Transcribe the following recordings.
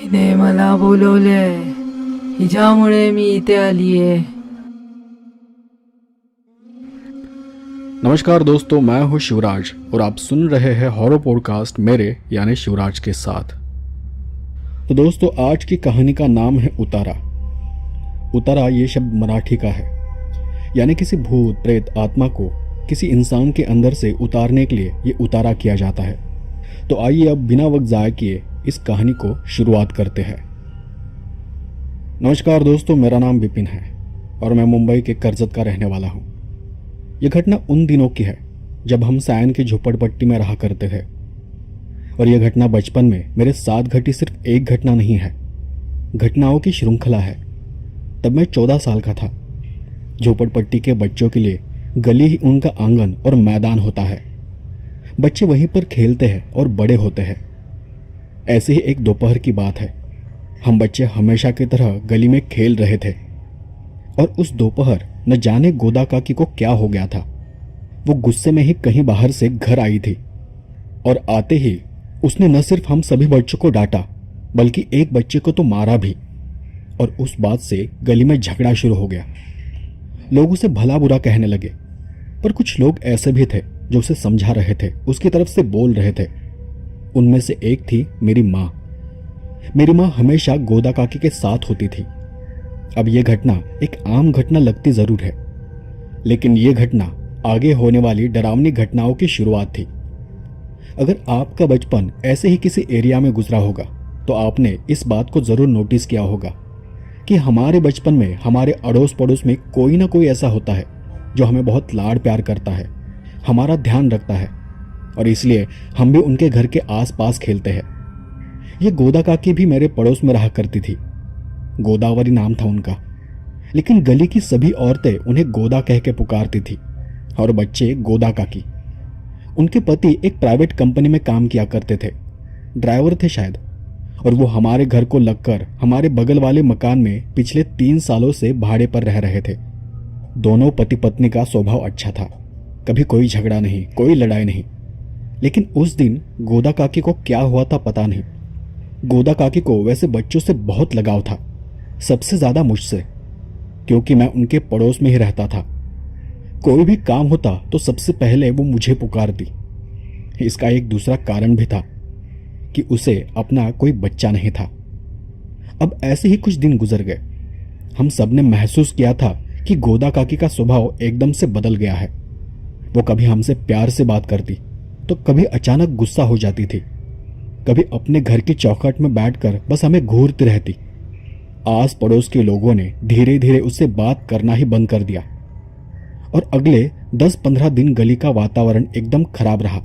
हिने मला बोलवलंय, हिच्यामुळे मी इथे आलीये. नमस्कार दोस्तों, मैं हूं शिवराज और आप सुन रहे हैं हॉरर पॉडकास्ट मेरे यानी शिवराज के साथ। तो दोस्तों, आज की कहानी का नाम है उतारा। उतारा ये शब्द मराठी का है, यानी किसी भूत प्रेत आत्मा को किसी इंसान के अंदर से उतारने के लिए ये उतारा किया जाता है। तो आइए अब बिना वक्त ज़ाया किए इस कहानी को शुरुआत करते हैं। नमस्कार दोस्तों, मेरा नाम विपिन है और मैं मुंबई के कर्जत का रहने वाला हूँ। यह घटना उन दिनों की है जब हम सायन की झोपड़पट्टी में रहा करते थे, और यह घटना बचपन में मेरे साथ घटी सिर्फ एक घटना नहीं है, घटनाओं की श्रृंखला है। तब मैं 14 साल का था। झोपड़पट्टी के बच्चों के लिए गली ही उनका आंगन और मैदान होता है। बच्चे वहीं पर खेलते हैं और बड़े होते हैं। ऐसे ही एक दोपहर की बात है। हम बच्चे हमेशा की तरह गली में खेल रहे थे और उस दोपहर न जाने गोदा काकी को क्या हो गया था। वो गुस्से में ही कहीं बाहर से घर आई थी और आते ही उसने न सिर्फ हम सभी बच्चों को डांटा बल्कि एक बच्चे को तो मारा भी, और उस बात से गली में झगड़ा शुरू हो गया। लोग उसे भला बुरा कहने लगे, पर कुछ लोग ऐसे भी थे जो उसे समझा रहे थे, उसकी तरफ से बोल रहे थे। उनमें से एक थी मेरी माँ। मेरी माँ हमेशा गोदा काकी के साथ होती थी। अब यह घटना एक आम घटना लगती जरूर है, लेकिन यह घटना आगे होने वाली डरावनी घटनाओं की शुरुआत थी। अगर आपका बचपन ऐसे ही किसी एरिया में गुजरा होगा तो आपने इस बात को जरूर नोटिस किया होगा कि हमारे बचपन में हमारे अड़ोस पड़ोस में कोई ना कोई ऐसा होता है जो हमें बहुत लाड प्यार करता है, हमारा ध्यान रखता है, और इसलिए हम भी उनके घर के आसपास खेलते हैं। ये गोदा काकी भी मेरे पड़ोस में रहा करती थी। गोदावरी नाम था उनका, लेकिन गली की सभी औरतें उन्हें गोदा कह के पुकारती थी और बच्चे गोदा काकी। उनके पति एक प्राइवेट कंपनी में काम किया करते थे, ड्राइवर थे शायद, और वो हमारे घर को लगकर हमारे बगल वाले मकान में पिछले 3 सालों से भाड़े पर रह रहे थे। दोनों पति पत्नी का स्वभाव अच्छा था, कभी कोई झगड़ा नहीं, कोई लड़ाई नहीं। लेकिन उस दिन गोदा काकी को क्या हुआ था पता नहीं। गोदा काकी को वैसे बच्चों से बहुत लगाव था, सबसे ज्यादा मुझसे, क्योंकि मैं उनके पड़ोस में ही रहता था। कोई भी काम होता तो सबसे पहले वो मुझे पुकारती। इसका एक दूसरा कारण भी था कि उसे अपना कोई बच्चा नहीं था। अब ऐसे ही कुछ दिन गुजर गए। हम सब ने महसूस किया था कि गोदा काकी का स्वभाव एकदम से बदल गया है। वो कभी हमसे प्यार से बात करती तो कभी अचानक गुस्सा हो जाती थी, कभी अपने घर की चौखट में बैठकर बस हमें घूरती रहती। आस पड़ोस के लोगों ने धीरे धीरे उससे बात करना ही बंद कर दिया और अगले 10-15 दिन गली का वातावरण एकदम खराब रहा।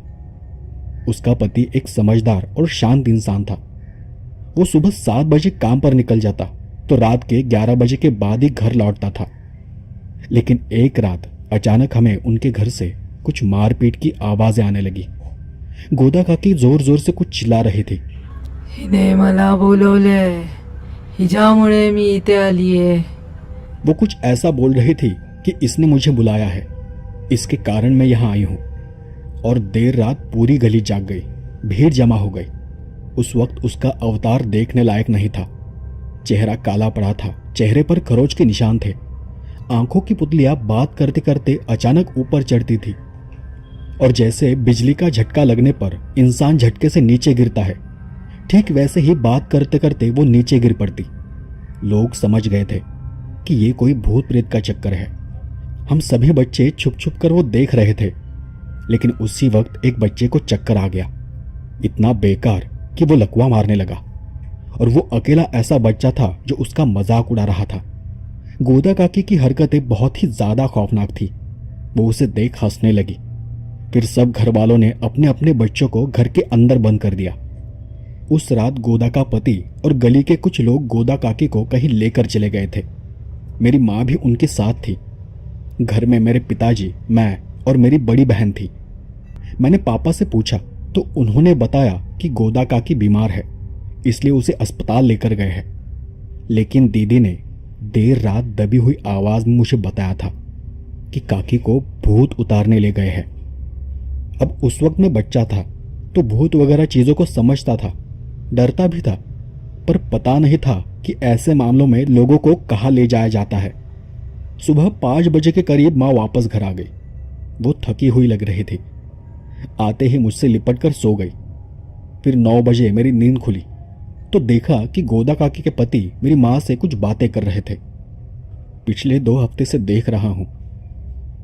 उसका पति एक समझदार और शांत इंसान था। वो सुबह 7 बजे काम पर निकल जाता तो रात के 11 बजे के बाद ही घर लौटता था। लेकिन एक रात अचानक हमें उनके घर से कुछ मारपीट की आवाजें आने लगी। गोदा काकी जोर जोर से कुछ चिल्ला रही थी। हिने मला बोलवलंय, हिच्यामुळे मी इथे आलीये. वो कुछ ऐसा बोल रही थी कि इसने मुझे बुलाया है, इसके कारण मैं यहाँ आई हूँ। और देर रात पूरी गली जाग गई, भीड़ जमा हो गई। उस वक्त उसका अवतार देखने लायक नहीं था। चेहरा काला पड़ा था, चेहरे पर खरोच के निशान थे। आंखों की पुतलियां बात करते करते अचानक ऊपर चढ़ती थी, और जैसे बिजली का झटका लगने पर इंसान झटके से नीचे गिरता है, ठीक वैसे ही बात करते करते वो नीचे गिर पड़ती। लोग समझ गए थे कि ये कोई भूत प्रेत का चक्कर है। हम सभी बच्चे छुप छुप कर वो देख रहे थे, लेकिन उसी वक्त एक बच्चे को चक्कर आ गया, इतना बेकार कि वो लकवा मारने लगा। और वो अकेला ऐसा बच्चा था जो उसका मजाक उड़ा रहा था। गोदा काकी की हरकतें बहुत ही ज्यादा खौफनाक थी। वो उसे देख हंसने लगी। फिर सब घर वालों ने अपने अपने बच्चों को घर के अंदर बंद कर दिया। उस रात गोदा का पति और गली के कुछ लोग गोदा काकी को कहीं लेकर चले गए थे। मेरी माँ भी उनके साथ थी। घर में मेरे पिताजी, मैं और मेरी बड़ी बहन थी। मैंने पापा से पूछा तो उन्होंने बताया कि गोदा काकी बीमार है, इसलिए उसे अस्पताल लेकर गए हैं। लेकिन दीदी ने देर रात दबी हुई आवाज में मुझे बताया था कि काकी को भूत उतारने ले गए हैं। अब उस वक्त मैं बच्चा था तो भूत वगैरह चीजों को समझता था, डरता भी था, पर पता नहीं था कि ऐसे मामलों में लोगों को कहाँ ले जाया जाता है। सुबह 5 बजे के करीब माँ वापस घर आ गई। वो थकी हुई लग रही थी। आते ही मुझसे लिपट कर सो गई। फिर 9 बजे मेरी नींद खुली तो देखा कि गोदा काकी के पति मेरी माँ से कुछ बातें कर रहे थे। पिछले 2 हफ्ते से देख रहा हूं,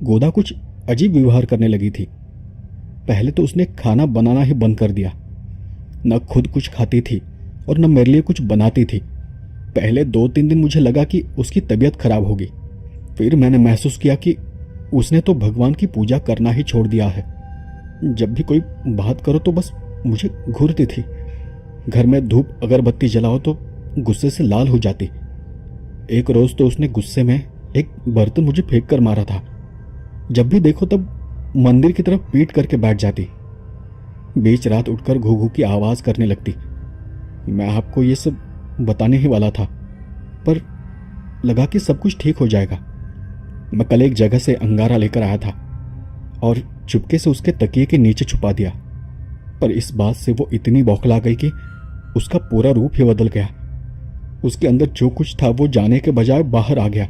गोदा कुछ अजीब व्यवहार करने लगी थी। पहले तो उसने खाना बनाना ही बंद कर दिया। न खुद कुछ खाती थी और न मेरे लिए कुछ बनाती थी। पहले 2-3 दिन मुझे लगा कि उसकी तबीयत खराब होगी। फिर मैंने महसूस किया कि उसने तो भगवान की पूजा करना ही छोड़ दिया है। जब भी कोई बात करो तो बस मुझे घूरती थी। घर में धूप अगरबत्ती जलाओ तो गुस्से से लाल हो जाती। एक रोज तो उसने गुस्से में एक बर्तन मुझे फेंक कर मारा था। जब भी देखो तब मंदिर की तरफ पीट करके बैठ जाती। बीच रात उठकर घू घू की आवाज करने लगती। मैं आपको ये सब बताने ही वाला था, पर लगा कि सब कुछ ठीक हो जाएगा। मैं कल एक जगह से अंगारा लेकर आया था और चुपके से उसके तकिए के नीचे छुपा दिया, पर इस बात से वो इतनी बौखला गई कि उसका पूरा रूप ही बदल गया। उसके अंदर जो कुछ था वो जाने के बजाय बाहर आ गया।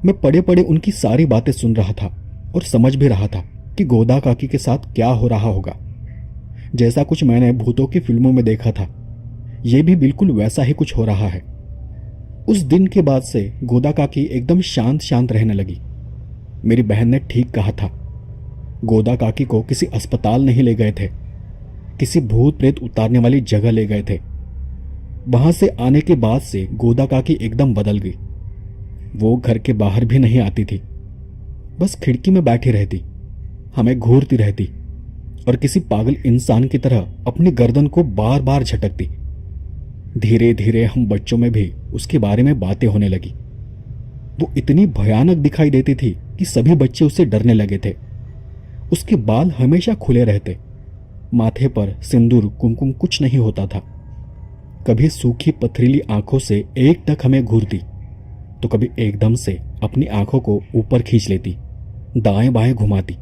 मैं पड़े पड़े उनकी सारी बातें सुन रहा था और समझ भी रहा था कि गोदा काकी के साथ क्या हो रहा होगा। जैसा कुछ मैंने भूतों की फिल्मों में देखा था, यह भी बिल्कुल वैसा ही कुछ हो रहा है। उस दिन के बाद से गोदा काकी एकदम शांत शांत रहने लगी। मेरी बहन ने ठीक कहा था। गोदा काकी को किसी अस्पताल नहीं ले गए थे, किसी भूत प्रेत उतारने वाली जगह ले गए थे। वहां से आने के बाद से गोदा काकी एकदम बदल गई। वो घर के बाहर भी नहीं आती थी, बस खिड़की में बैठी रहती, हमें घूरती रहती और किसी पागल इंसान की तरह अपनी गर्दन को बार बार झटकती। धीरे धीरे हम बच्चों में भी उसके बारे में बातें होने लगी। वो इतनी भयानक दिखाई देती थी कि सभी बच्चे उससे डरने लगे थे। उसके बाल हमेशा खुले रहते, माथे पर सिंदूर कुमकुम कुछ नहीं होता था। कभी सूखी पथरीली आंखों से एक टक हमें घूरती तो कभी एकदम से अपनी आंखों को ऊपर खींच लेती, दाएं बाएं घुमाती,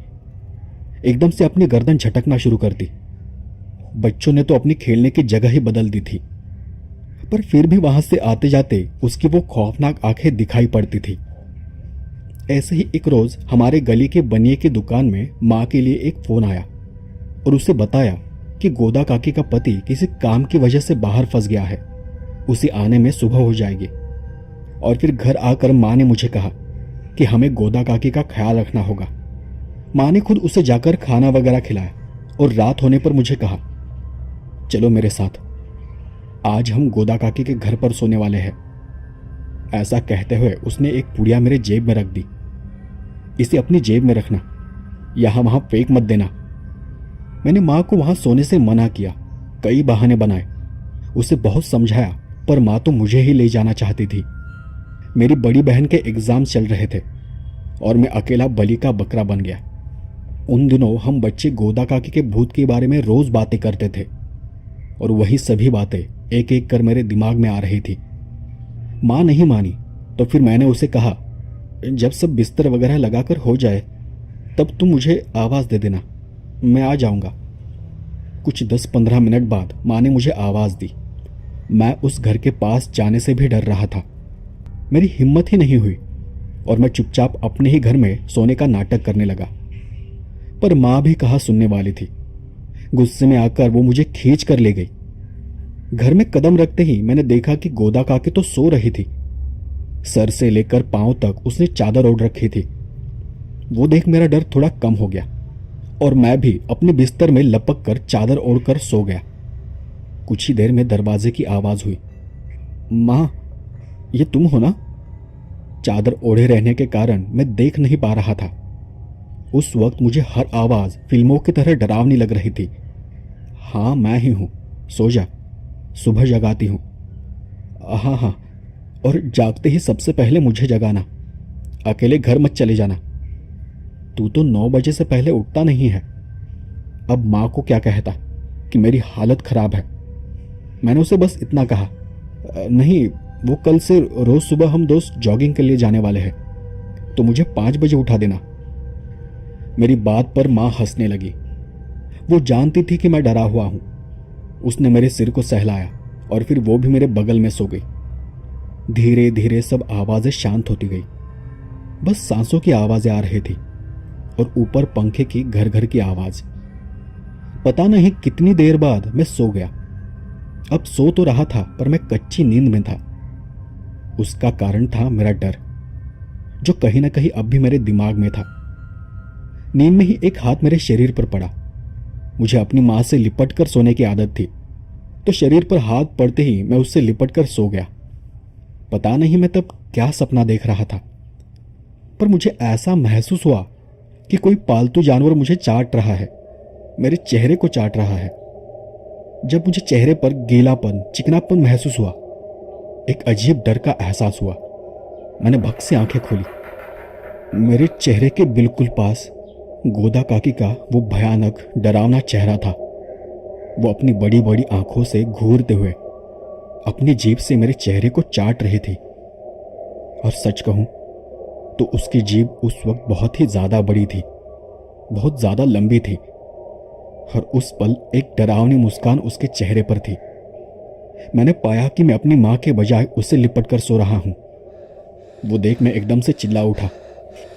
एकदम से अपनी गर्दन झटकना शुरू करती। बच्चों ने तो अपनी खेलने की जगह ही बदल दी थी, पर फिर भी वहां से आते जाते उसकी वो खौफनाक आंखें दिखाई पड़ती थी। ऐसे ही एक रोज हमारे गली के बनिए की दुकान में माँ के लिए एक फोन आया और उसे बताया कि गोदा काकी का पति किसी काम की वजह से बाहर फंस गया है, उसे आने में सुबह हो जाएगी। और फिर घर आकर माँ ने मुझे कहा कि हमें गोदा काकी का ख्याल रखना होगा। माँ ने खुद उसे जाकर खाना वगैरह खिलाया और रात होने पर मुझे कहा, चलो मेरे साथ, आज हम गोदा काकी के घर पर सोने वाले हैं। ऐसा कहते हुए उसने एक पुड़िया मेरे जेब में रख दी। इसे अपनी जेब में रखना, यहां वहां फेंक मत देना। मैंने माँ को वहां सोने से मना किया, कई बहाने बनाए, उसे बहुत समझाया, पर माँ तो मुझे ही ले जाना चाहती थी। मेरी बड़ी बहन के एग्जाम चल रहे थे और मैं अकेला बलि का बकरा बन गया। उन दिनों हम बच्चे गोदा काकी के भूत के बारे में रोज बातें करते थे और वही सभी बातें एक एक कर मेरे दिमाग में आ रही थी। माँ नहीं मानी तो फिर मैंने उसे कहा, जब सब बिस्तर वगैरह लगाकर हो जाए तब तुम मुझे आवाज दे देना, मैं आ जाऊंगा। कुछ 10-15 मिनट बाद माँ ने मुझे आवाज दी। मैं उस घर के पास जाने से भी डर रहा था। मेरी हिम्मत ही नहीं हुई और मैं चुपचाप अपने ही घर में सोने का नाटक करने लगा। पर माँ भी कहाँ सुनने वाली थी। गुस्से में आकर वो मुझे खींच कर ले गई। घर में कदम रखते ही मैंने देखा कि गोदा काकी तो सो रही थी। सर से लेकर पांव तक उसने चादर ओढ़ रखी थी। वो देख मेरा डर थोड़ा कम हो गया और मैं भी अपने बिस्तर में लपक कर चादर ओढ़कर सो गया। कुछ ही देर में दरवाजे की आवाज हुई। माँ, ये तुम हो ना? चादर ओढ़े रहने के कारण मैं देख नहीं पा रहा था। उस वक्त मुझे हर आवाज फिल्मों की तरह डरावनी लग रही थी। हाँ, मैं ही हूं, सो जा, सुबह जगाती हूं। हाँ हाँ, और जागते ही सबसे पहले मुझे जगाना, अकेले घर मत चले जाना। तू तो 9 बजे से पहले उठता नहीं है। अब माँ को क्या कहता कि मेरी हालत खराब है। मैंने उसे बस इतना कहा, नहीं, वो कल से रोज सुबह हम दोस्त जॉगिंग के लिए जाने वाले हैं, तो मुझे 5 बजे उठा देना। मेरी बात पर माँ हंसने लगी। वो जानती थी कि मैं डरा हुआ हूं। उसने मेरे सिर को सहलाया और फिर वो भी मेरे बगल में सो गई। धीरे धीरे सब आवाजें शांत होती गई, बस सांसों की आवाजें आ रही थी और ऊपर पंखे की घर घर की आवाज। पता नहीं कितनी देर बाद मैं सो गया। अब सो तो रहा था पर मैं कच्ची नींद में था। उसका कारण था मेरा डर, जो कहीं ना कहीं अब भी मेरे दिमाग में था। नींद में ही एक हाथ मेरे शरीर पर पड़ा। मुझे अपनी मां से लिपट कर सोने की आदत थी, तो शरीर पर हाथ पड़ते ही मैं उससे लिपट कर सो गया। पता नहीं मैं तब क्या सपना देख रहा था, पर मुझे ऐसा महसूस हुआ कि कोई पालतू जानवर मुझे चाट रहा है, मेरे चेहरे को चाट रहा है। जब मुझे चेहरे पर गीलापन, चिकनापन महसूस हुआ, एक अजीब डर का एहसास हुआ। मैंने भग से आंखें खोली। मेरे चेहरे के बिल्कुल पास गोदा काकी का वो भयानक डरावना चेहरा था। वो अपनी बड़ी बड़ी आंखों से घूरते हुए अपनी जीभ से मेरे चेहरे को चाट रही थी। और सच कहूं तो उसकी जीभ उस वक्त बहुत ही ज्यादा बड़ी थी, बहुत ज्यादा लंबी थी, और उस पल एक डरावनी मुस्कान उसके चेहरे पर थी। मैंने पाया कि मैं अपनी मां के बजाय उससे लिपट कर सो रहा हूं। वो देख मैं एकदम से चिल्ला उठा,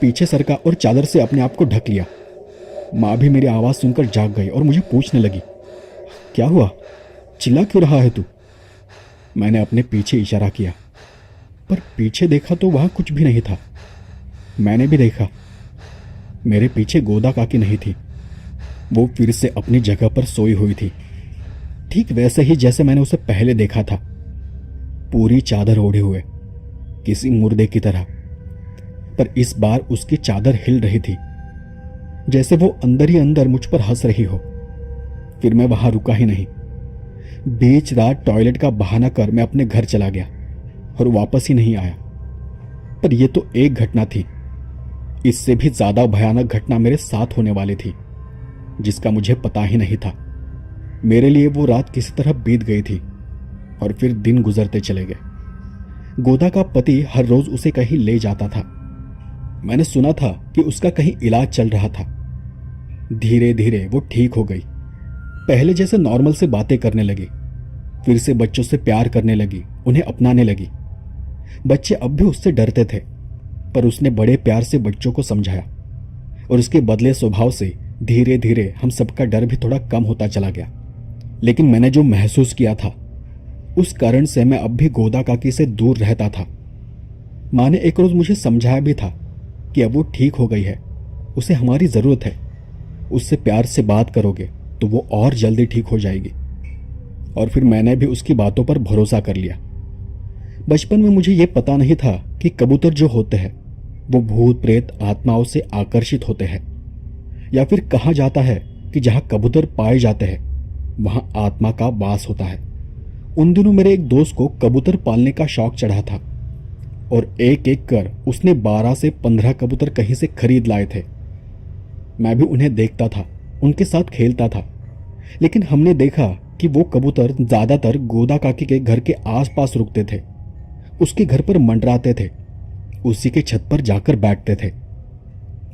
पीछे सरका और चादर से अपने आप को ढक लिया। मां भी मेरी आवाज सुनकर जाग गई और मुझे पूछने लगी, क्या हुआ, चिल्ला क्यों रहा है तू? मैंने अपने पीछे इशारा किया, पर पीछे देखा तो वहां कुछ भी नहीं था। मैंने भी देखा, मेरे पीछे गोदा काकी नहीं थी। वो फिर से अपनी जगह पर सोई हुई थी, ठीक वैसे ही जैसे मैंने उसे पहले देखा था, पूरी चादर ओढ़े हुए, किसी मुर्दे की तरह। पर इस बार उसकी चादर हिल रही थी, जैसे वो अंदर ही अंदर मुझ पर हंस रही हो। फिर मैं वहां रुका ही नहीं। बीच रात टॉयलेट का बहाना कर मैं अपने घर चला गया और वापस ही नहीं आया। पर यह तो एक घटना थी, इससे भी ज्यादा भयानक घटना मेरे साथ होने वाली थी, जिसका मुझे पता ही नहीं था। मेरे लिए वो रात किसी तरह बीत गई थी और फिर दिन गुजरते चले गए। गोदा का पति हर रोज उसे कहीं ले जाता था। मैंने सुना था कि उसका कहीं इलाज चल रहा था। धीरे धीरे वो ठीक हो गई, पहले जैसे नॉर्मल से बातें करने लगी, फिर से बच्चों से प्यार करने लगी, उन्हें अपनाने लगी। बच्चे अब भी उससे डरते थे, पर उसने बड़े प्यार से बच्चों को समझाया और उसके बदले स्वभाव से धीरे धीरे हम सबका डर भी थोड़ा कम होता चला गया। लेकिन मैंने जो महसूस किया था, उस कारण से मैं अब भी गोदा काकी से दूर रहता था। मां ने एक रोज मुझे समझाया भी था कि अब वो ठीक हो गई है, उसे हमारी जरूरत है, उससे प्यार से बात करोगे तो वो और जल्दी ठीक हो जाएगी। और फिर मैंने भी उसकी बातों पर भरोसा कर लिया। बचपन में मुझे ये पता नहीं था कि कबूतर जो होते हैं वो भूत प्रेत आत्माओं से आकर्षित होते हैं, या फिर कहा जाता है कि जहां कबूतर पाए जाते हैं वहां आत्मा का वास होता है। उन दिनों मेरे एक दोस्त को कबूतर पालने का शौक चढ़ा था और एक एक कर उसने 12 से 15 कबूतर कहीं से खरीद लाए थे। मैं भी उन्हें देखता था, उनके साथ खेलता था, लेकिन हमने देखा कि वो कबूतर ज्यादातर गोदा काकी के घर के आसपास रुकते थे, उसके घर पर मंडराते थे, उसी के छत पर जाकर बैठते थे।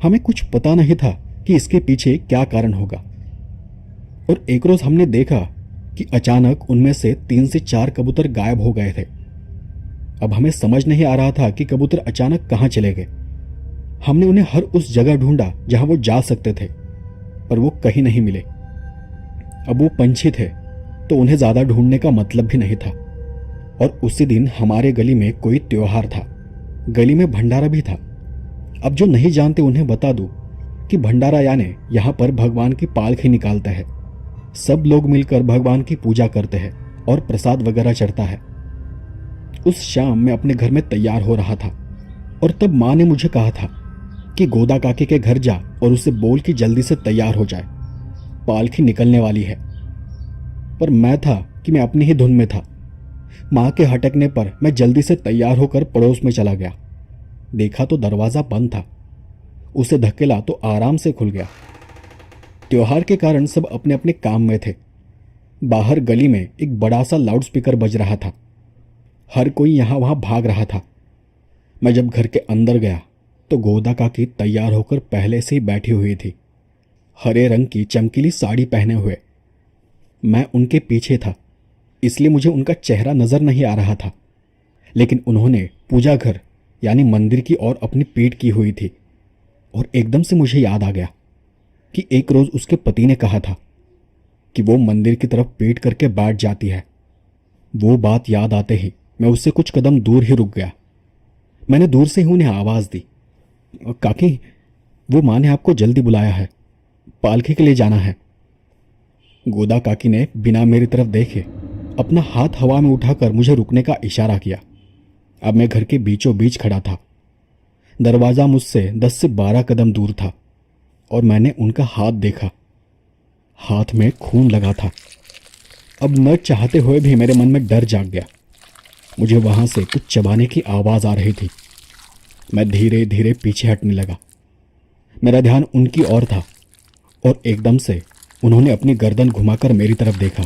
हमें कुछ पता नहीं था कि इसके पीछे क्या कारण होगा। और एक रोज हमने देखा कि अचानक उनमें से 3 से 4 कबूतर गायब हो गए थे। अब हमें समझ नहीं आ रहा था कि कबूतर अचानक कहां चले गए। हमने उन्हें हर उस जगह ढूंढा जहां वो जा सकते थे, पर वो कहीं नहीं मिले। अब वो पंछी थे तो उन्हें ज्यादा ढूंढने का मतलब भी नहीं था। और उसी दिन हमारे गली में कोई त्योहार था, गली में भंडारा भी था। अब जो नहीं जानते उन्हें बता दूं कि भंडारा यानी यहां पर भगवान की पालकी निकालते हैं, सब लोग मिलकर भगवान की पूजा करते हैं और प्रसाद वगैरह चढ़ता है। उस शाम मैं अपने घर में तैयार हो रहा था और तब मां ने मुझे कहा था कि गोदा काकी के घर जा और उसे बोल कि जल्दी से तैयार हो जाए, पालकी निकलने वाली है। पर मैं था कि मैं अपनी ही धुन में था। मां के हटकने पर मैं जल्दी से तैयार होकर पड़ोस में चला गया। देखा तो दरवाजा बंद था, उसे धकेला तो आराम से खुल गया। त्योहार के कारण सब अपने अपने काम में थे। बाहर गली में एक बड़ा सा लाउडस्पीकर बज रहा था, हर कोई यहां वहां भाग रहा था। मैं जब घर के अंदर गया तो गोदा काकी तैयार होकर पहले से ही बैठी हुई थी, हरे रंग की चमकीली साड़ी पहने हुए। मैं उनके पीछे था। इसलिए मुझे उनका चेहरा नजर नहीं आ रहा था, लेकिन उन्होंने पूजा घर यानी मंदिर की ओर अपनी पीठ की हुई थी। और एकदम से मुझे याद आ गया कि एक रोज उसके पति ने कहा था कि वो मंदिर की तरफ पीठ करके बैठ जाती है। वो बात याद आते ही मैं उससे कुछ कदम दूर ही रुक गया। मैंने दूर से ही उन्हें आवाज दी, काकी, वो माँ ने आपको जल्दी बुलाया है, पालकी के लिए जाना है। गोदा काकी ने बिना मेरी तरफ देखे अपना हाथ हवा में उठाकर मुझे रुकने का इशारा किया। अब मैं घर के बीचों बीच खड़ा था। दरवाजा मुझसे 10 से 12 कदम दूर था और मैंने उनका हाथ देखा। हाथ में खून लगा था। अब न चाहते हुए भी मेरे मन में डर जाग गया। मुझे वहां से कुछ चबाने की आवाज आ रही थी। मैं धीरे धीरे पीछे हटने लगा। मेरा ध्यान उनकी ओर था और एकदम से उन्होंने अपनी गर्दन घुमाकर मेरी तरफ देखा।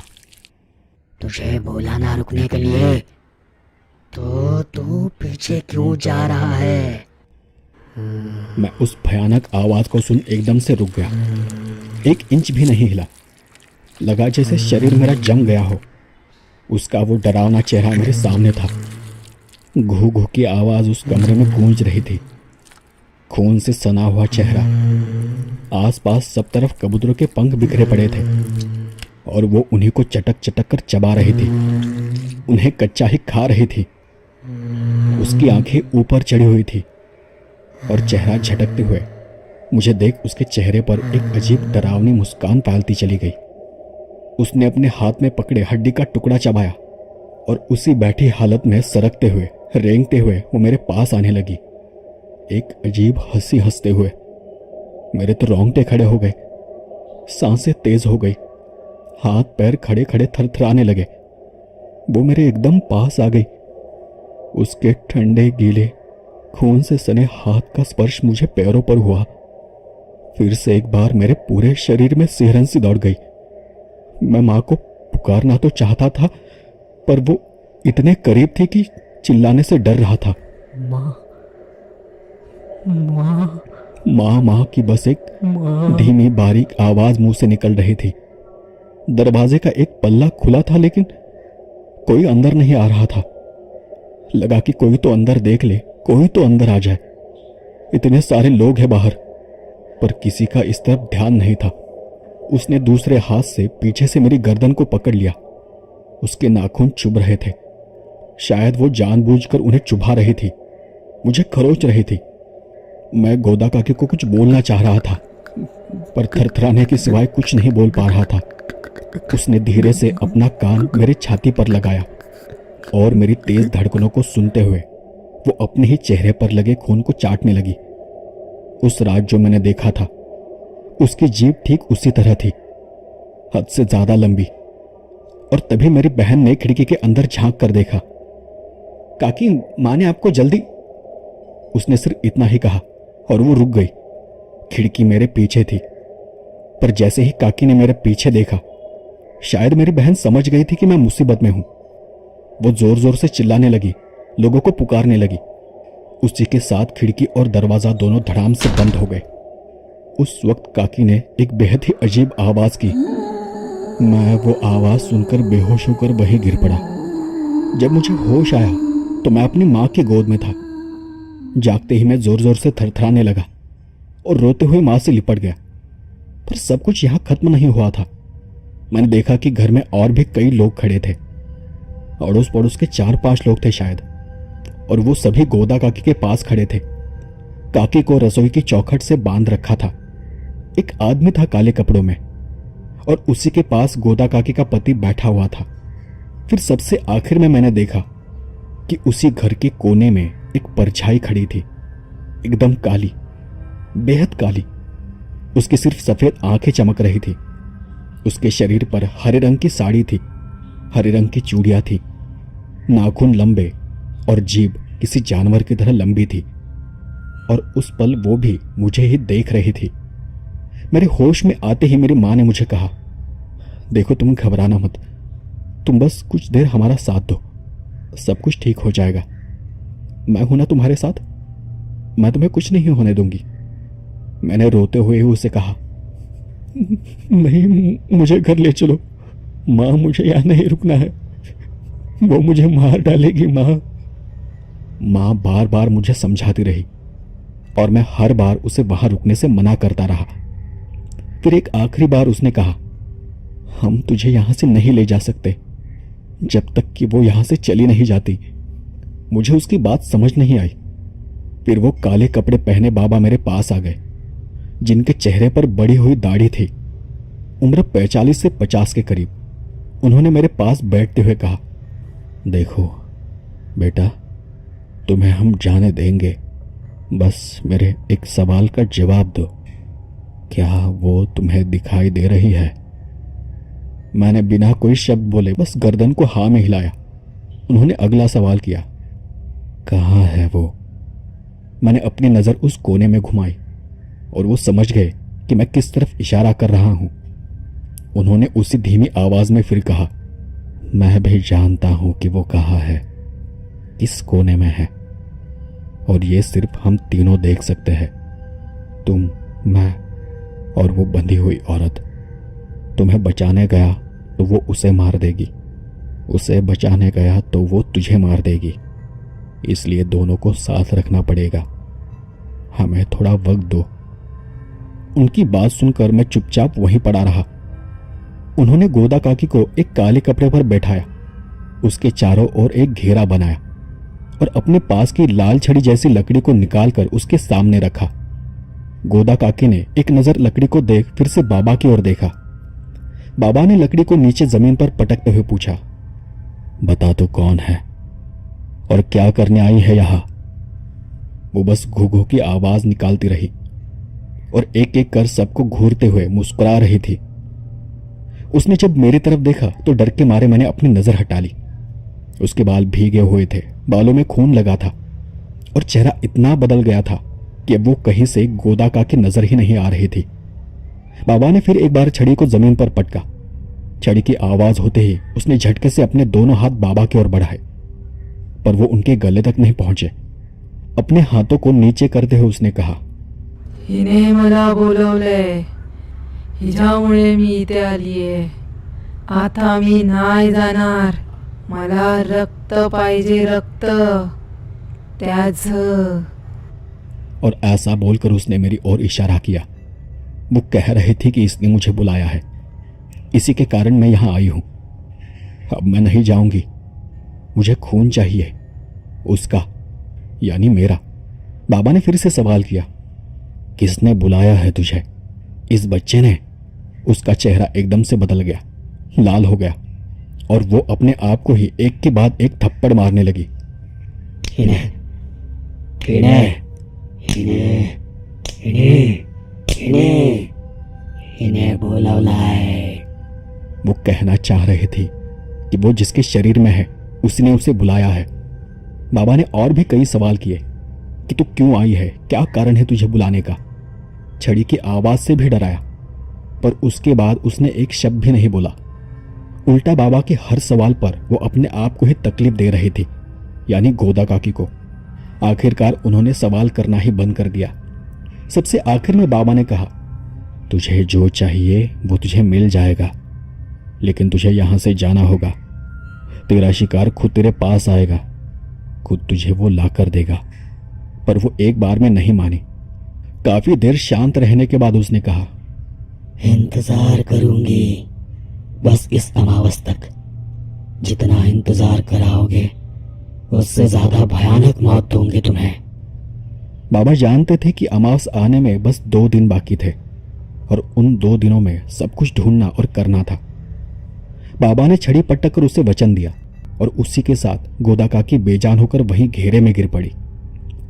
तुझे बोला ना रुकने के लिए, तो तू पीछे क्यों जा रहा है? मैं उस भयानक आवाज को सुन एकदम से रुक गया। 1 इंच भी नहीं हिला। लगा जैसे शरीर मेरा जम गया हो। उसका वो डरावना चेहरा मेरे सामने था। घू घू की आवाज उस कमरे में गूंज रही थी। खून से सना हुआ चेहरा। आसपास सब तरफ कबूतरों के पंख बिखरे पड़े थे और वो उन्हीं को चटक चटक कर चबा रही थी। उन्हें कच्चा ही खा रही थी। उसकी आंखें ऊपर चढ़ी हुई थी और चेहरा झटकते हुए मुझे देख उसके चेहरे पर एक अजीब डरावनी मुस्कान फैलती चली गई। उसने अपने हाथ में पकड़े हड्डी का टुकड़ा चबाया और उसी बैठी हालत में सरकते हुए रेंगते हुए वो मेरे पास आने लगी, एक अजीब हंसी हंसते हुए। मेरे तो रोंगटे खड़े हो गए, सांसें तेज हो गई, हाथ पैर खड़े खड़े थरथराने लगे। वो मेरे एकदम पास आ गई। उसके ठंडे गीले खून से सने हाथ का स्पर्श मुझे पैरों पर हुआ। फिर से एक बार मेरे पूरे शरीर में सिहरन सी दौड़ गई। मैं मां को पुकारना तो चाहता था, पर वो इतने करीब थी कि चिल्लाने से डर रहा था। माँ, माँ, माँ माँ की बस एक माँ। धीमी बारीक आवाज मुंह से निकल रही थी। दरवाजे का एक पल्ला खुला था, लेकिन कोई अंदर नहीं आ रहा था। लगा कि कोई तो अंदर देख ले, कोई तो अंदर आ जाए। इतने सारे लोग हैं बाहर, पर किसी का इस तरफ ध्यान नहीं था। उसने दूसरे हाथ से पीछे से मेरी गर्दन को पकड़ लिया। उसके नाखून चुभ रहे थे। शायद वो जानबूझकर उन्हें चुभा रही थी, मुझे खरोच रही थी। मैं गोदा काकी को कुछ बोलना चाह रहा था, पर थरथराने के सिवाय कुछ नहीं बोल पा रहा था। उसने धीरे से अपना कान मेरी छाती पर लगाया और मेरी तेज धड़कनों को सुनते हुए वो अपने ही चेहरे पर लगे खून को चाटने लगी। उस रात जो मैंने देखा था, उसकी जीभ ठीक उसी तरह थी, हद से ज्यादा लंबी। और तभी मेरी बहन ने खिड़की के अंदर झांक कर देखा। काकी, मां ने आपको जल्दी। उसने सिर्फ इतना ही कहा और वो रुक गई। खिड़की मेरे पीछे थी, पर जैसे ही काकी ने मेरे पीछे देखा, शायद मेरी बहन समझ गई थी कि मैं मुसीबत में हूं। वो जोर जोर से चिल्लाने लगी, लोगों को पुकारने लगी। उसी के साथ खिड़की और दरवाजा दोनों धड़ाम से बंद हो गए। उस वक्त काकी ने एक बेहद ही अजीब आवाज की। मैं वो आवाज सुनकर बेहोश होकर वहीं गिर पड़ा। जब मुझे होश आया तो मैं अपनी मां की गोद में था। जागते ही मैं जोर जोर से थरथराने लगा और रोते हुए मां से लिपट गया। पर सब कुछ यहां खत्म नहीं हुआ था। मैंने देखा कि घर में और भी कई लोग खड़े थे। अड़ोस पड़ोस के 4-5 लोग थे शायद, और वो सभी गोदा काकी के पास खड़े थे। काकी को रसोई की चौखट से बांध रखा था। एक आदमी था काले कपड़ों में, और उसी के पास गोदा काकी का पति बैठा हुआ था। फिर सबसे आखिर में मैंने देखा कि उसी घर के कोने में एक परछाई खड़ी थी, एकदम काली, बेहद काली। उसकी सिर्फ सफेद आंखें चमक रही थी। उसके शरीर पर हरे रंग की साड़ी थी, हरे रंग की चूड़ियां थी, नाखून लंबे और जीभ किसी जानवर की तरह लंबी थी। और उस पल वो भी मुझे ही देख रही थी। मेरे होश में आते ही मेरी मां ने मुझे कहा, देखो तुम घबराना मत, तुम बस कुछ देर हमारा साथ दो, सब कुछ ठीक हो जाएगा। मैं हूं ना तुम्हारे साथ, मैं तुम्हें कुछ नहीं होने दूंगी। मैंने रोते हुए उसे कहा, नहीं, मुझे घर ले चलो मां, मुझे यहां नहीं रुकना है, वो मुझे मार डालेगी माँ। माँ बार बार मुझे समझाती रही और मैं हर बार उसे वहां रुकने से मना करता रहा। फिर एक आखिरी बार उसने कहा, हम तुझे यहां से नहीं ले जा सकते जब तक कि वो यहां से चली नहीं जाती। मुझे उसकी बात समझ नहीं आई। फिर वो काले कपड़े पहने बाबा मेरे पास आ गए, जिनके चेहरे पर बड़ी हुई दाढ़ी थी, उम्र 45 से 50 के करीब। उन्होंने मेरे पास बैठते हुए कहा, देखो बेटा, तुम्हें हम जाने देंगे, बस मेरे एक सवाल का जवाब दो। क्या वो तुम्हें दिखाई दे रही है? मैंने बिना कोई शब्द बोले बस गर्दन को हाँ में हिलाया। उन्होंने अगला सवाल किया, कहाँ है वो? मैंने अपनी नजर उस कोने में घुमाई और वो समझ गए कि मैं किस तरफ इशारा कर रहा हूं। उन्होंने उसी धीमी आवाज में फिर कहा, मैं भी जानता हूं कि वो कहाँ है, किस कोने में है, और ये सिर्फ हम तीनों देख सकते हैं, तुम, मैं और वो बंधी हुई औरत। तुम्हें बचाने गया तो वो उसे मार देगी, उसे बचाने गया तो वो तुझे मार देगी, इसलिए दोनों को साथ रखना पड़ेगा। हमें थोड़ा वक्त दो। उनकी बात सुनकर मैं चुपचाप वहीं पड़ा रहा। उन्होंने गोदा काकी को एक काले कपड़े पर बैठाया, उसके चारों ओर एक घेरा बनाया और अपने पास की लाल छड़ी जैसी लकड़ी को निकालकर उसके सामने रखा। गोदा काकी ने एक नजर लकड़ी को देख फिर से बाबा की ओर देखा। बाबा ने लकड़ी को नीचे जमीन पर पटकते हुए पूछा, बता तो कौन है और क्या करने आई है यहां? वो बस घू घू की आवाज निकालती रही और एक एक कर सबको घूरते हुए मुस्कुरा रही थी। उसने जब मेरी तरफ देखा तो डर के मारे मैंने अपनी नजर हटा ली। उसके बाल भीगे हुए थे, बालों में खून लगा था और चेहरा इतना बदल गया था कि वो कहीं से गोदा काकी नजर ही नहीं आ रही थी। बाबा ने फिर एक बार छड़ी को जमीन पर पटका। छड़ी की आवाज होते ही उसने झटके से अपने दोनों हाथ बाबा की ओर बढ़ाए, पर वो उनके गले तक नहीं पहुंचे। अपने हाथों को नीचे करते हुए उसने कहा, हिने मला बोलवलंय, हिच्यामुळे मी इथे आलीये। आता मी नाही जाणार, मला रक्त पाहिजे, रक्त त्याचं। और ऐसा बोलकर उसने मेरी ओर इशारा किया। वो कह रही थी कि इसने मुझे बुलाया है, इसी के कारण मैं यहां आई हूं। अब मैं नहीं जाऊंगी, मुझे खून चाहिए, उसका, यानी मेरा। बाबा ने फिर से सवाल किया, किसने बुलाया है तुझे? इस बच्चे ने? उसका चेहरा एकदम से बदल गया, लाल हो गया और वो अपने आप को ही एक के बाद एक थप्पड़ मारने लगी। हिने, हिने, हिने, हिने, हिने, हिने बोलवलाय। वो कहना चाह रही थी कि वो जिसके शरीर में है उसने उसे बुलाया है। बाबा ने और भी कई सवाल किए कि तू क्यों आई है, क्या कारण है तुझे बुलाने का। छड़ी की आवाज से भी डराया, पर उसके बाद उसने एक शब्द भी नहीं बोला। उल्टा बाबा के हर सवाल पर वो अपने आप को ही तकलीफ दे रही थी, यानी गोदा काकी को। आखिरकार उन्होंने सवाल करना ही बंद कर दिया। सबसे आखिर में बाबा ने कहा, तुझे जो चाहिए वो तुझे मिल जाएगा, लेकिन तुझे यहां से जाना होगा। तेरा शिकार खुद तेरे पास आएगा, खुद तुझे वो ला कर देगा। पर वो एक बार में नहीं मानी। काफी देर शांत रहने के बाद उसने कहा, इंतजार करूंगी, बस इस अमावस तक। जितना इंतजार कराओगे उससे ज्यादा भयानक मौत दूंगी तुम्हें। बाबा जानते थे कि अमावस आने में बस 2 दिन बाकी थे और उन 2 दिनों में सब कुछ ढूंढना और करना था। बाबा ने छड़ी पटक कर उसे वचन दिया और उसी के साथ गोदा काकी बेजान होकर वहीं घेरे में गिर पड़ी।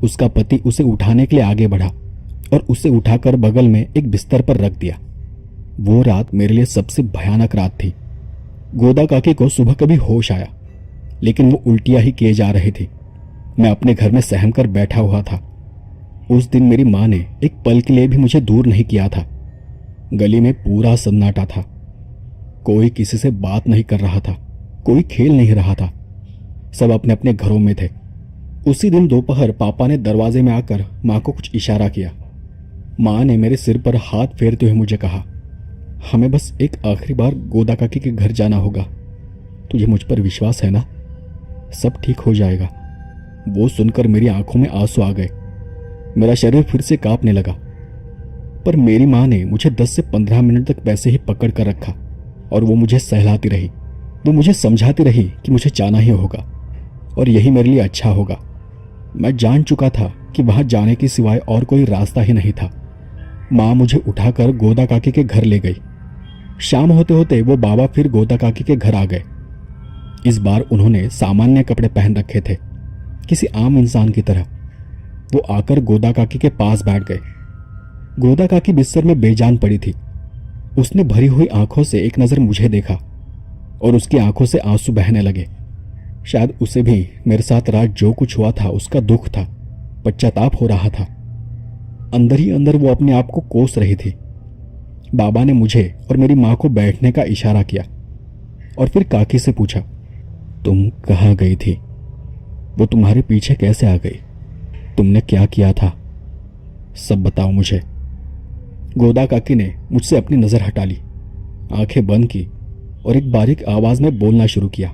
उसका पति उसे उठाने के लिए आगे बढ़ा और उसे उठाकर बगल में एक बिस्तर पर रख दिया। वो रात मेरे लिए सबसे भयानक रात थी। गोदा काकी को सुबह कभी होश आया, लेकिन वो उल्टियां ही किए जा रही थी। मैं अपने घर में सहम कर बैठा हुआ था। उस दिन मेरी माँ ने एक पल के लिए भी मुझे दूर नहीं किया था। गली में पूरा सन्नाटा था, कोई किसी से बात नहीं कर रहा था, कोई खेल नहीं रहा था, सब अपने अपने घरों में थे। उसी दिन दोपहर पापा ने दरवाजे में आकर माँ को कुछ इशारा किया। माँ ने मेरे सिर पर हाथ फेरते हुए मुझे कहा, हमें बस एक आखिरी बार गोदा काकी के घर जाना होगा, तुझे मुझ पर विश्वास है ना? सब ठीक हो जाएगा। वो सुनकर मेरी आंखों में आंसू आ गए। मेरा शरीर फिर से कांपने लगा। पर मेरी माँ ने मुझे 10 से 15 मिनट तक वैसे ही पकड़ कर रखा और वो मुझे सहलाती रही। वो मुझे समझाती रही कि मुझे जाना ही होगा और यही मेरे लिए अच्छा होगा। मैं जान चुका था कि वहां जाने के सिवाय और कोई रास्ता ही नहीं था। माँ मुझे उठाकर गोदा काकी के घर ले गई। शाम होते होते वो बाबा फिर गोदा काकी के घर आ गए। इस बार उन्होंने सामान्य कपड़े पहन रखे थे, किसी आम इंसान की तरह। वो आकर गोदा काकी के पास बैठ गए। गोदा काकी बिस्तर में बेजान पड़ी थी। उसने भरी हुई आंखों से एक नजर मुझे देखा और उसकी आंखों से आंसू बहने लगे। शायद उसे भी मेरे साथ रात जो कुछ हुआ था उसका दुख था, पश्चाताप हो रहा था। अंदर ही अंदर वो अपने आप को कोस रही थी। बाबा ने मुझे और मेरी माँ को बैठने का इशारा किया और फिर काकी से पूछा, तुम कहाँ गई थी? वो तुम्हारे पीछे कैसे आ गई? तुमने क्या किया था? सब बताओ मुझे। गोदा काकी ने मुझसे अपनी नजर हटा ली, आंखें बंद की और एक बारीक आवाज में बोलना शुरू किया।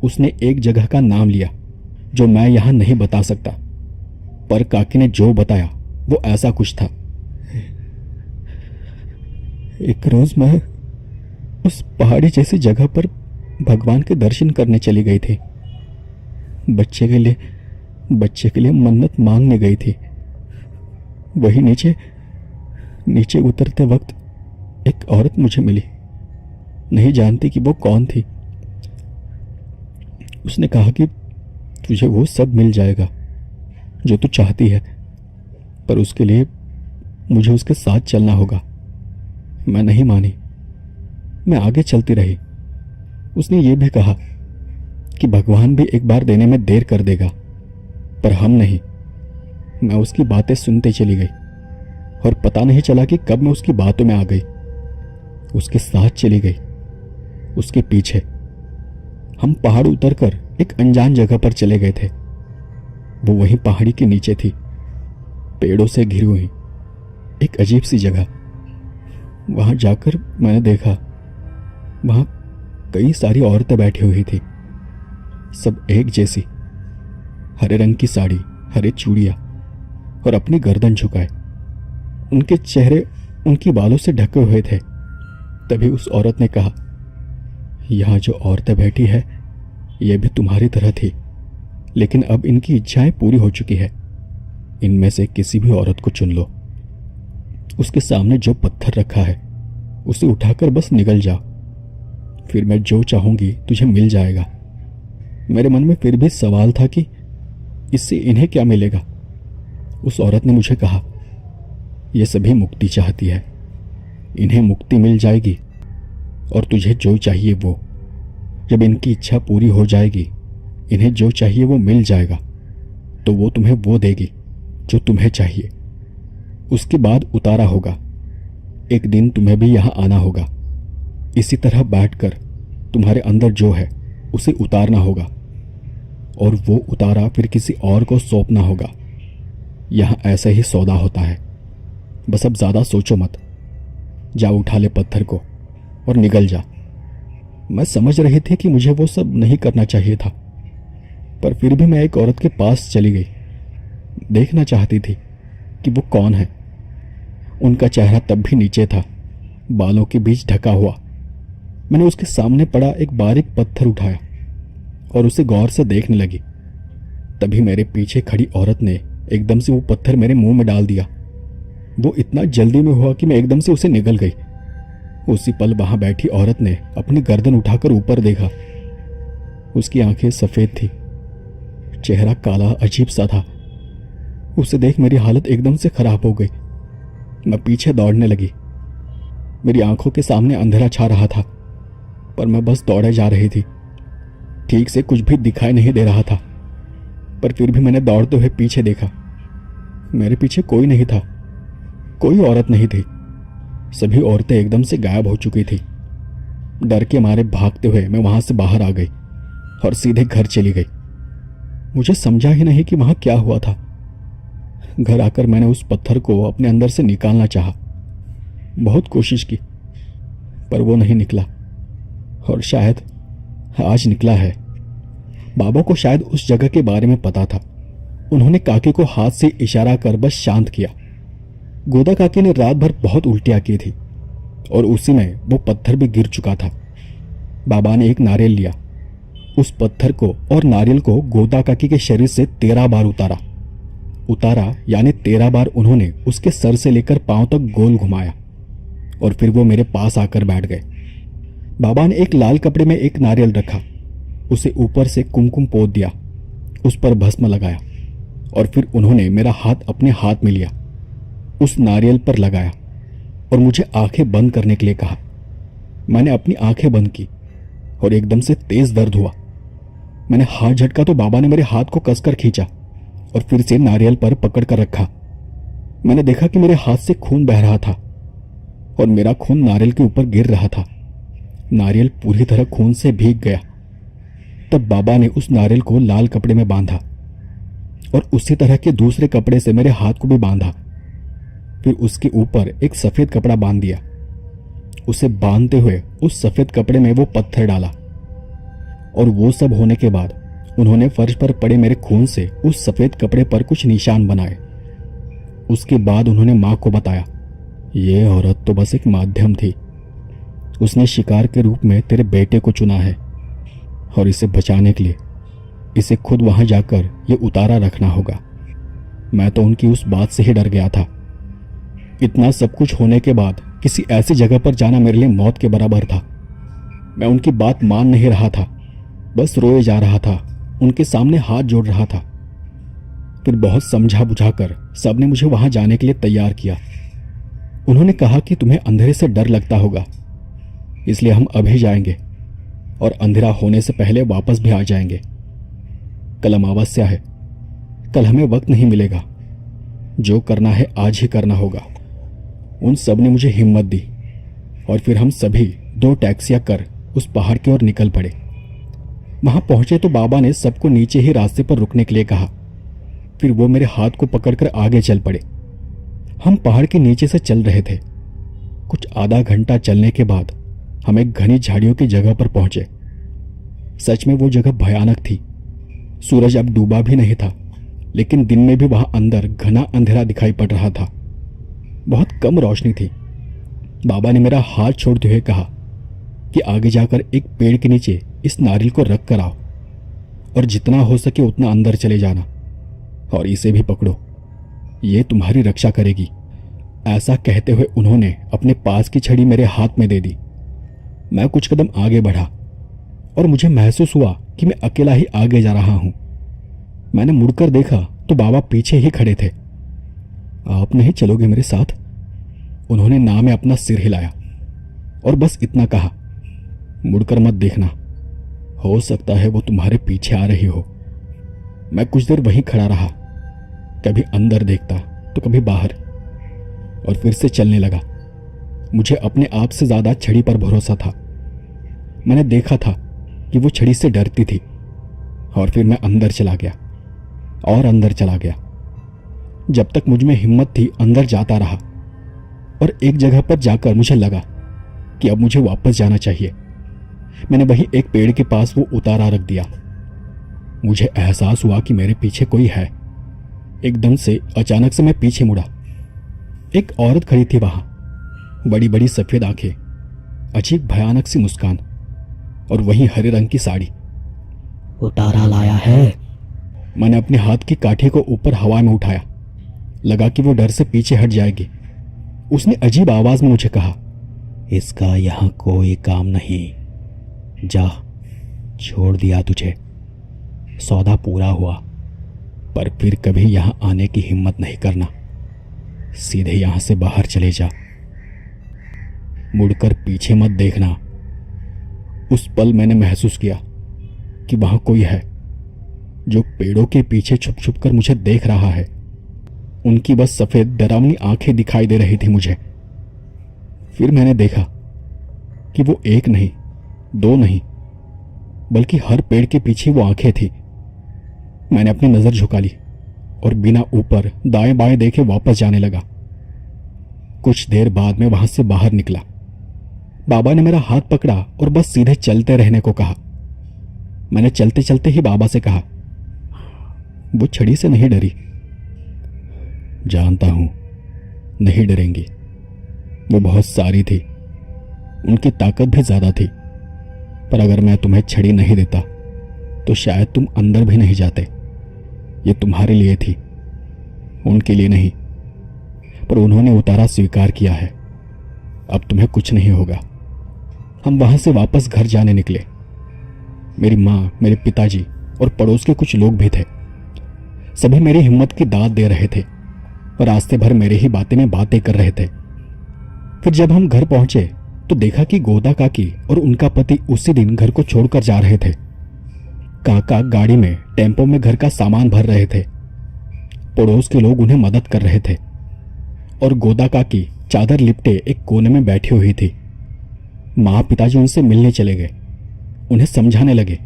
उसने एक जगह का नाम लिया जो मैं यहां नहीं बता सकता, पर काकी ने जो बताया वो ऐसा कुछ था। एक रोज मैं उस पहाड़ी जैसी जगह पर भगवान के दर्शन करने चली गई थी। बच्चे के लिए मन्नत मांगने गई थी। वही नीचे उतरते वक्त एक औरत मुझे मिली। नहीं जानती कि वो कौन थी। उसने कहा कि तुझे वो सब मिल जाएगा जो तू चाहती है, पर उसके लिए मुझे उसके साथ चलना होगा। मैं नहीं मानी। मैं आगे चलती रही। उसने ये भी कहा कि भगवान भी एक बार देने में देर कर देगा, पर हम नहीं। मैं उसकी बातें सुनते चली गई और पता नहीं चला कि कब मैं उसकी बातों में आ गई। उसके साथ चली गई, उसके पीछे। हम पहाड़ उतरकर एक अनजान जगह पर चले गए थे। वो वहीं पहाड़ी के नीचे थी, पेड़ों से घिरी हुई एक अजीब सी जगह। वहां जाकर मैंने देखा, वहां कई सारी औरतें बैठी हुई थी, सब एक जैसी, हरे रंग की साड़ी, हरे चूड़ियां और अपनी गर्दन झुकाए। उनके चेहरे उनकी बालों से ढके हुए थे। तभी उस औरत ने कहा, यहां जो औरतें बैठी है ये भी तुम्हारी तरह थी, लेकिन अब इनकी इच्छाएं पूरी हो चुकी है। इनमें से किसी भी औरत को चुन लो। उसके सामने जो पत्थर रखा है उसे उठाकर बस निकल जाओ, फिर मैं जो चाहूंगी तुझे मिल जाएगा। मेरे मन में फिर भी सवाल था कि इससे इन्हें क्या मिलेगा। उस औरत ने मुझे कहा, ये सभी मुक्ति चाहती है, इन्हें मुक्ति मिल जाएगी और तुझे जो चाहिए वो। जब इनकी इच्छा पूरी हो जाएगी, इन्हें जो चाहिए वो मिल जाएगा, तो वो तुम्हें वो देगी जो तुम्हें चाहिए। उसके बाद उतारा होगा। एक दिन तुम्हें भी यहां आना होगा। इसी तरह बैठकर तुम्हारे अंदर जो है उसे उतारना होगा और वो उतारा फिर किसी और को सौंपना होगा। यहां ऐसा ही सौदा होता है। बस अब ज्यादा सोचो मत। जा उठा ले पत्थर को और निकल जा। मैं समझ रही थी कि मुझे वो सब नहीं करना चाहिए था, पर फिर भी मैं एक औरत के पास चली गई। देखना चाहती थी कि वो कौन है। उनका चेहरा तब भी नीचे था, बालों के बीच ढका हुआ। मैंने उसके सामने पड़ा एक बारीक पत्थर उठाया और उसे गौर से देखने लगी। तभी मेरे पीछे खड़ी औरत ने एकदम से वो पत्थर मेरे मुंह में डाल दिया। वो इतना जल्दी में हुआ कि मैं एकदम से उसे निगल गई। उसी पल वहां बैठी औरत ने अपनी गर्दन उठाकर ऊपर देखा। उसकी आंखें सफेद थी, चेहरा काला अजीब सा था। उसे देख मेरी हालत एकदम से खराब हो गई। मैं पीछे दौड़ने लगी। मेरी आंखों के सामने अंधेरा छा रहा था, पर मैं बस दौड़े जा रही थी। ठीक से कुछ भी दिखाई नहीं दे रहा था, पर फिर भी मैंने दौड़ते हुए पीछे देखा। मेरे पीछे कोई नहीं था, कोई औरत नहीं थी। सभी औरतें एकदम से गायब हो चुकी थी। डर के मारे भागते हुए मैं वहां से बाहर आ गई और सीधे घर चली गई। मुझे समझा ही नहीं कि वहां क्या हुआ था। घर आकर मैंने उस पत्थर को अपने अंदर से निकालना चाहा। बहुत कोशिश की, पर वो नहीं निकला, और शायद आज निकला है। बाबा को शायद उस जगह के बारे में पता था। उन्होंने काके को हाथ से इशारा कर बस शांत किया। गोदा काके ने रात भर बहुत उल्टियां की थी और उसी में वो पत्थर भी गिर चुका था। बाबा ने एक नारियल लिया। उस पत्थर को और नारियल को गोदा काकी के शरीर से 13 बार उतारा यानी 13 बार उन्होंने उसके सर से लेकर पांव तक गोल घुमाया और फिर वो मेरे पास आकर बैठ गए। बाबा ने एक लाल कपड़े में एक नारियल रखा, उसे ऊपर से कुमकुम पोत दिया, उस पर भस्म लगाया और फिर उन्होंने मेरा हाथ अपने हाथ में लिया, उस नारियल पर लगाया और मुझे आंखें बंद करने के लिए कहा। मैंने अपनी आंखें बंद की और एकदम से तेज दर्द हुआ। मैंने हाथ झटका तो बाबा ने मेरे हाथ को कसकर खींचा और फिर से नारियल पर पकड़ कर रखा। मैंने देखा कि मेरे हाथ से खून बह रहा था और मेरा खून नारियल के ऊपर गिर रहा था। नारियल पूरी तरह खून से भीग गया। तब बाबा ने उस नारियल को लाल कपड़े में बांधा और उसी तरह के दूसरे कपड़े से मेरे हाथ को भी बांधा। फिर उसके ऊपर एक सफेद कपड़ा बांध दिया। उसे बांधते हुए उस सफेद कपड़े में वो पत्थर डाला और वो सब होने के बाद उन्होंने फर्श पर पड़े मेरे खून से उस सफेद कपड़े पर कुछ निशान बनाए। उसके बाद उन्होंने मां को बताया, ये औरत तो बस एक माध्यम थी। उसने शिकार के रूप में तेरे बेटे को चुना है और इसे बचाने के लिए इसे खुद वहां जाकर ये उतारा रखना होगा। मैं तो उनकी उस बात से ही डर गया था। इतना सब कुछ होने के बाद किसी ऐसी जगह पर जाना मेरे लिए मौत के बराबर था। मैं उनकी बात मान नहीं रहा था, बस रोए जा रहा था, उनके सामने हाथ जोड़ रहा था। फिर बहुत समझा बुझाकर सबने मुझे वहां जाने के लिए तैयार किया। उन्होंने कहा कि तुम्हें अंधेरे से डर लगता होगा, इसलिए हम अभी जाएंगे और अंधेरा होने से पहले वापस भी आ जाएंगे। कल अमावस्या है, कल हमें वक्त नहीं मिलेगा। जो करना है आज ही करना होगा। उन सब ने मुझे हिम्मत दी और फिर हम सभी 2 टैक्सियां कर उस पहाड़ की ओर निकल पड़े। वहां पहुंचे तो बाबा ने सबको नीचे ही रास्ते पर रुकने के लिए कहा। फिर वो मेरे हाथ को पकड़कर आगे चल पड़े। हम पहाड़ के नीचे से चल रहे थे। कुछ आधा घंटा चलने के बाद हम एक घनी झाड़ियों की जगह पर पहुंचे। सच में वो जगह भयानक थी। सूरज अब डूबा भी नहीं था, लेकिन दिन में भी वहां अंदर घना अंधेरा दिखाई पड़ रहा था। बहुत कम रोशनी थी। बाबा ने मेरा हाथ छोड़ते हुए कहा कि आगे जाकर एक पेड़ के नीचे इस नारियल को रख कर आओ और जितना हो सके उतना अंदर चले जाना और इसे भी पकड़ो, ये तुम्हारी रक्षा करेगी। ऐसा कहते हुए उन्होंने अपने पास की छड़ी मेरे हाथ में दे दी। मैं कुछ कदम आगे बढ़ा और मुझे महसूस हुआ कि मैं अकेला ही आगे जा रहा हूं। मैंने मुड़कर देखा तो बाबा पीछे ही खड़े थे। आप नहीं चलोगे मेरे साथ? उन्होंने ना में अपना सिर हिलाया और बस इतना कहा, मुड़कर मत देखना, हो सकता है वो तुम्हारे पीछे आ रही हो। मैं कुछ देर वहीं खड़ा रहा, कभी अंदर देखता तो कभी बाहर, और फिर से चलने लगा। मुझे अपने आप से ज्यादा छड़ी पर भरोसा था। मैंने देखा था कि वो छड़ी से डरती थी और फिर मैं अंदर चला गया और अंदर चला गया। जब तक मुझ में हिम्मत थी अंदर जाता रहा और एक जगह पर जाकर मुझे लगा कि अब मुझे वापस जाना चाहिए। मैंने वहीं एक पेड़ के पास वो उतारा रख दिया। मुझे एहसास हुआ कि मेरे पीछे कोई है। एकदम से अचानक से मैं पीछे मुड़ा। एक औरत खड़ी थी वहां, बड़ी बड़ी सफेद आंखें, अजीब भयानक सी मुस्कान और वहीं हरे रंग की साड़ी। उतारा लाया है? मैंने अपने हाथ की काठी को ऊपर हवा में उठाया। लगा कि वो डर से पीछे हट जाएगी। उसने अजीब आवाज में मुझे कहा, इसका यहां कोई काम नहीं, जा, छोड़ दिया तुझे, सौदा पूरा हुआ, पर फिर कभी यहां आने की हिम्मत नहीं करना, सीधे यहां से बाहर चले जा, मुड़कर पीछे मत देखना। उस पल मैंने महसूस किया कि वहां कोई है जो पेड़ों के पीछे छुप छुप कर मुझे देख रहा है। उनकी बस सफेद डरावनी आंखें दिखाई दे रही थी मुझे। फिर मैंने देखा कि वो एक नहीं, 2 नहीं, बल्कि हर पेड़ के पीछे वो आंखें थी। मैंने अपनी नजर झुका ली और बिना ऊपर दाएं बाएं देखे वापस जाने लगा। कुछ देर बाद मैं वहां से बाहर निकला। बाबा ने मेरा हाथ पकड़ा और बस सीधे चलते रहने को कहा। मैंने चलते चलते ही बाबा से कहा, वो छड़ी से नहीं डरी। जानता हूं, नहीं डरेंगी। वो बहुत सारी थी, उनकी ताकत भी ज्यादा थी। पर अगर मैं तुम्हें छड़ी नहीं देता तो शायद तुम अंदर भी नहीं जाते। ये तुम्हारे लिए थी, उनके लिए नहीं। पर उन्होंने उतारा स्वीकार किया है। अब तुम्हें कुछ नहीं होगा। हम वहां से वापस घर जाने निकले। मेरी माँ, मेरे पिताजी और पड़ोस के कुछ लोग भी थे। सभी मेरी हिम्मत की दाद दे रहे थे और रास्ते भर मेरे ही बातें में बातें कर रहे थे। फिर जब हम घर पहुंचे तो देखा कि गोदा काकी और उनका पति उसी दिन घर को छोड़कर जा रहे थे। काका गाड़ी में, टेम्पो में घर का सामान भर रहे थे। पड़ोस के लोग उन्हें मदद कर रहे थे और गोदा काकी चादर लिपटे एक कोने में बैठी हुई थी। माँ पिताजी उनसे मिलने चले गए, उन्हें समझाने लगे,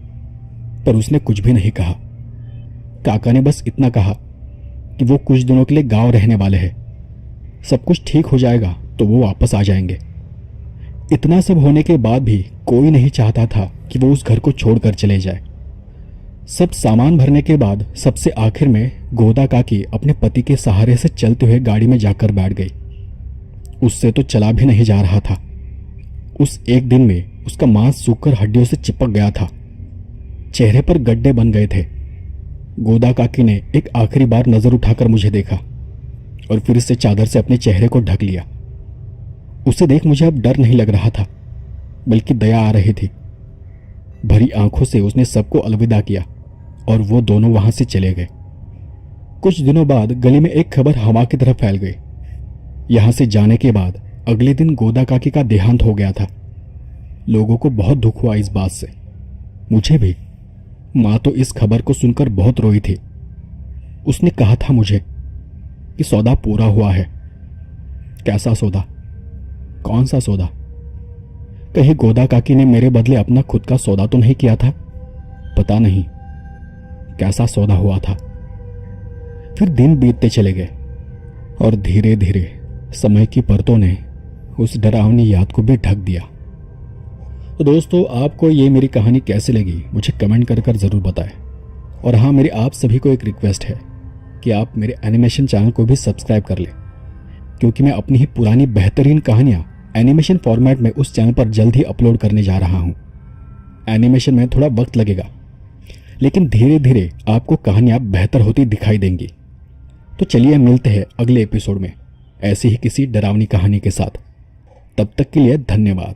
पर उसने कुछ भी नहीं कहा। काका ने बस इतना कहा कि वो कुछ दिनों के लिए गांव रहने वाले हैं, सब कुछ ठीक हो जाएगा तो वो वापस आ जाएंगे। इतना सब होने के बाद भी कोई नहीं चाहता था कि वो उस घर को छोड़कर चले जाए। सब सामान भरने के बाद सबसे आखिर में गोदा काकी अपने पति के सहारे से चलते हुए गाड़ी में जाकर बैठ गई। उससे तो चला भी नहीं जा रहा था। उस एक दिन में उसका मांस सूखकर हड्डियों से चिपक गया था, चेहरे पर गड्ढे बन गए थे। गोदा काकी ने एक आखिरी बार नजर उठाकर मुझे देखा और फिर से चादर से अपने चेहरे को ढक लिया। उसे देख मुझे अब डर नहीं लग रहा था, बल्कि दया आ रही थी। भरी आंखों से उसने सबको अलविदा किया और वो दोनों वहां से चले गए। कुछ दिनों बाद गली में एक खबर हवा की तरह फैल गई। यहां से जाने के बाद अगले दिन गोदा काकी का देहांत हो गया था। लोगों को बहुत दुख हुआ इस बात से, मुझे भी। मां तो इस खबर को सुनकर बहुत रोई थी। उसने कहा था मुझे कि सौदा पूरा हुआ है। कैसा सौदा? कौन सा सौदा? कहीं गोदा काकी ने मेरे बदले अपना खुद का सौदा तो नहीं किया था? पता नहीं कैसा सौदा हुआ था। फिर दिन बीतते चले गए और धीरे धीरे समय की परतों ने उस डरावनी याद को भी ढक दिया। तो दोस्तों, आपको ये मेरी कहानी कैसे लगी मुझे कमेंट कर जरूर बताएं। और हाँ, मेरी आप सभी को एक रिक्वेस्ट है कि आप मेरे एनिमेशन चैनल को भी सब्सक्राइब कर लें, क्योंकि मैं अपनी ही पुरानी बेहतरीन कहानियां एनिमेशन फॉर्मेट में उस चैनल पर जल्द ही अपलोड करने जा रहा हूं। एनिमेशन में थोड़ा वक्त लगेगा, लेकिन धीरे धीरे आपको कहानियां बेहतर होती दिखाई देंगी। तो चलिए मिलते हैं अगले एपिसोड में ऐसी ही किसी डरावनी कहानी के साथ। तब तक के लिए धन्यवाद।